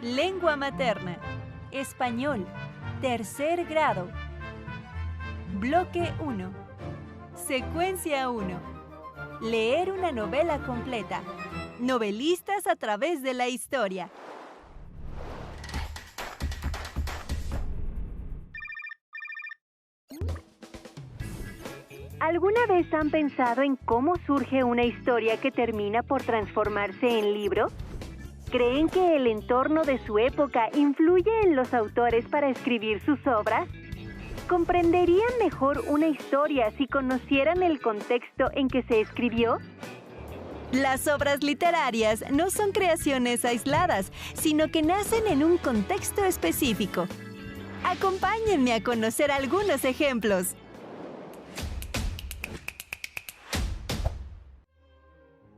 Lengua materna. Español. Tercer grado. Bloque 1. Secuencia 1. Leer una novela completa. Novelistas a través de la historia. ¿Alguna vez han pensado en cómo surge una historia que termina por transformarse en libro? ¿Creen que el entorno de su época influye en los autores para escribir sus obras? ¿Comprenderían mejor una historia si conocieran el contexto en que se escribió? Las obras literarias no son creaciones aisladas, sino que nacen en un contexto específico. Acompáñenme a conocer algunos ejemplos.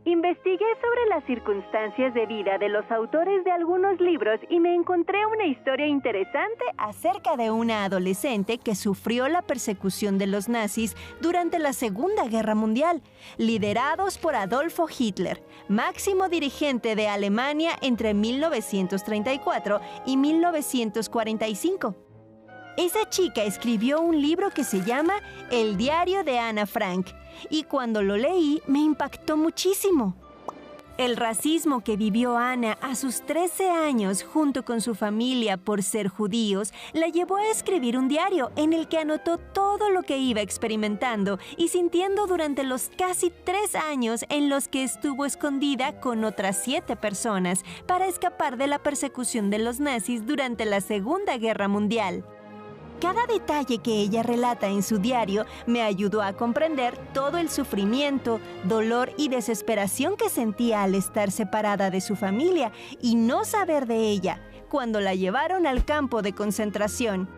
Investigué sobre las circunstancias de vida de los autores de algunos libros y me encontré una historia interesante Acerca de una adolescente que sufrió la persecución de los nazis durante la Segunda Guerra Mundial, liderados por Adolfo Hitler, máximo dirigente de Alemania entre 1934 y 1945. Esa chica escribió un libro que se llama El diario de Ana Frank, y cuando lo leí me impactó muchísimo. El racismo que vivió Ana a sus 13 años junto con su familia por ser judíos la llevó a escribir un diario en el que anotó todo lo que iba experimentando y sintiendo durante los casi 3 años en los que estuvo escondida con otras 7 personas para escapar de la persecución de los nazis durante la Segunda Guerra Mundial. Cada detalle que ella relata en su diario me ayudó a comprender todo el sufrimiento, dolor y desesperación que sentía al estar separada de su familia y no saber de ella cuando la llevaron al campo de concentración.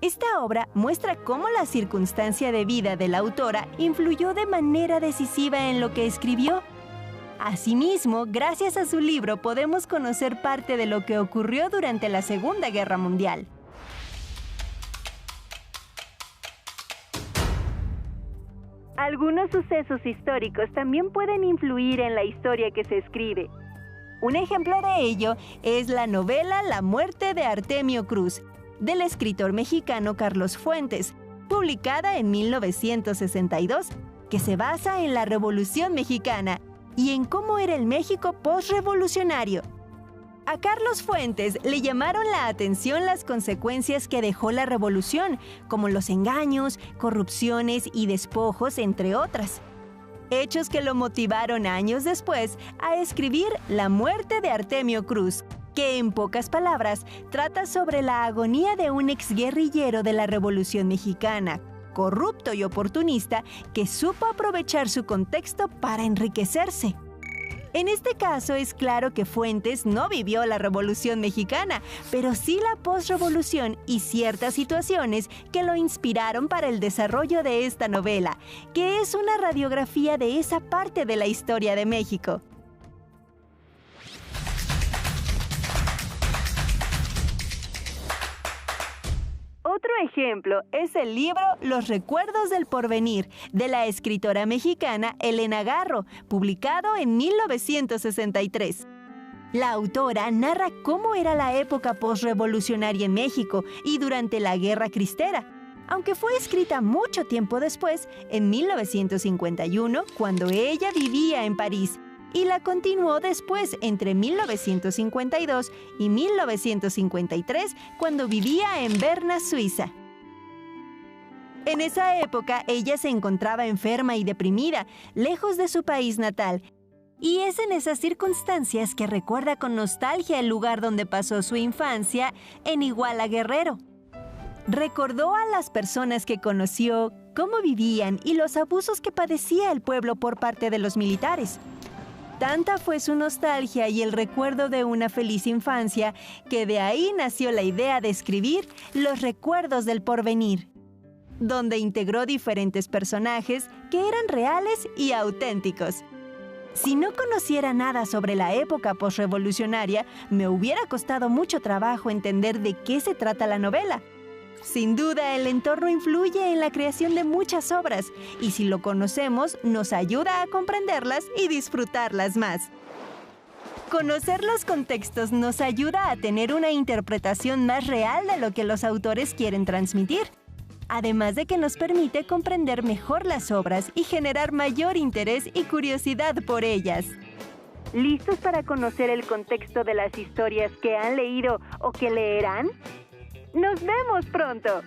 Esta obra muestra cómo la circunstancia de vida de la autora influyó de manera decisiva en lo que escribió. Asimismo, gracias a su libro podemos conocer parte de lo que ocurrió durante la Segunda Guerra Mundial. Algunos sucesos históricos también pueden influir en la historia que se escribe. Un ejemplo de ello es la novela La muerte de Artemio Cruz, del escritor mexicano Carlos Fuentes, publicada en 1962, que se basa en la Revolución Mexicana y en cómo era el México postrevolucionario. A Carlos Fuentes le llamaron la atención las consecuencias que dejó la revolución, como los engaños, corrupciones y despojos, entre otras. Hechos que lo motivaron años después a escribir La muerte de Artemio Cruz, que en pocas palabras trata sobre la agonía de un exguerrillero de la Revolución Mexicana, corrupto y oportunista, que supo aprovechar su contexto para enriquecerse. En este caso es claro que Fuentes no vivió la Revolución Mexicana, pero sí la postrevolución y ciertas situaciones que lo inspiraron para el desarrollo de esta novela, que es una radiografía de esa parte de la historia de México. Otro ejemplo Es el libro Los recuerdos del porvenir, de la escritora mexicana Elena Garro, publicado en 1963. La autora narra cómo era la época postrevolucionaria en México y durante la Guerra Cristera, aunque fue escrita mucho tiempo después, en 1951, cuando ella vivía en París, y la continuó después entre 1952 y 1953, cuando vivía en Berna, Suiza. En esa época, ella se encontraba enferma y deprimida, lejos de su país natal, y es en esas circunstancias que recuerda con nostalgia el lugar donde pasó su infancia, en Iguala, Guerrero. Recordó a las personas que conoció, cómo vivían y los abusos que padecía el pueblo por parte de los militares. Tanta fue su nostalgia y el recuerdo de una feliz infancia que de ahí nació la idea de escribir Los recuerdos del porvenir, donde integró diferentes personajes que eran reales y auténticos. Si no conociera nada sobre la época postrevolucionaria, me hubiera costado mucho trabajo entender de qué se trata la novela. Sin duda, el entorno influye en la creación de muchas obras, y si lo conocemos, nos ayuda a comprenderlas y disfrutarlas más. Conocer los contextos nos ayuda a tener una interpretación más real de lo que los autores quieren transmitir, además de que nos permite comprender mejor las obras y generar mayor interés y curiosidad por ellas. ¿Listos para conocer el contexto de las historias que han leído o que leerán? ¡Nos vemos pronto!